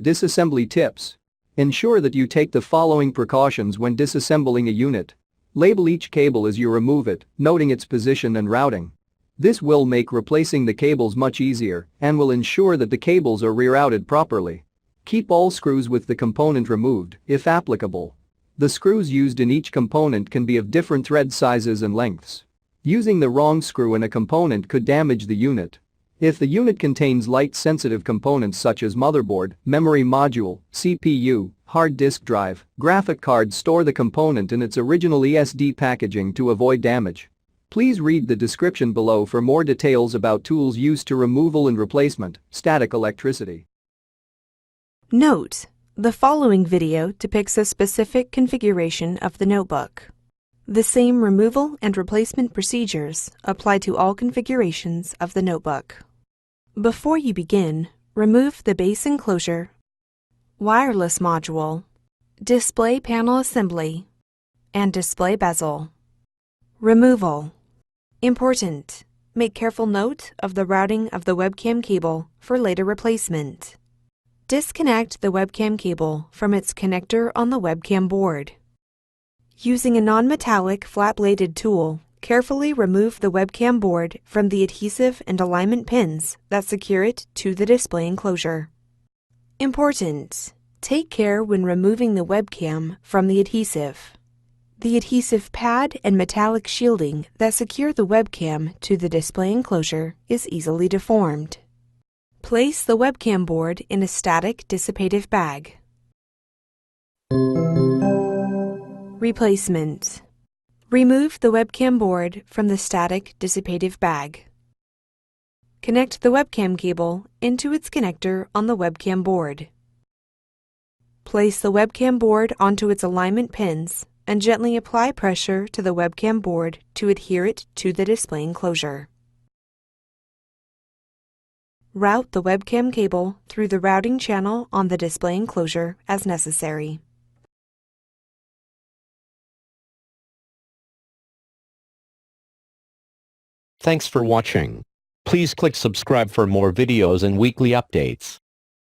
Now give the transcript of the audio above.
Disassembly tips. Ensure that you take the following precautions when disassembling a unit. Label each cable as you remove it, noting its position and routing. This will make replacing the cables much easier and will ensure that the cables are rerouted properly. Keep all screws with the component removed, if applicable. The screws used in each component can be of different thread sizes and lengths. Using the wrong screw in a component could damage the unit. If the unit contains light-sensitive components such as motherboard, memory module, CPU, hard disk drive, graphic card, store the component in its original ESD packaging to avoid damage. Please read the description below for more details about tools used to removal and replacement, static electricity. Note: the following video depicts a specific configuration of the notebook. The same removal and replacement procedures apply to all configurations of the notebook. Before you begin, remove the base enclosure, wireless module, display panel assembly, and display bezel. Removal. Important: make careful note of the routing of the webcam cable for later replacement. Disconnect the webcam cable from its connector on the webcam board. Using a non-metallic flat-bladed tool, carefully remove the webcam board from the adhesive and alignment pins that secure it to the display enclosure. Important: take care when removing the webcam from the adhesive. The adhesive pad and metallic shielding that secure the webcam to the display enclosure is easily deformed. Place the webcam board in a static dissipative bag. Replacement. Remove the webcam board from the static dissipative bag. Connect the webcam cable into its connector on the webcam board. Place the webcam board onto its alignment pins and gently apply pressure to the webcam board to adhere it to the display enclosure. Route the webcam cable through the routing channel on the display enclosure as necessary. Thanks for watching. Please click subscribe for more videos and weekly updates.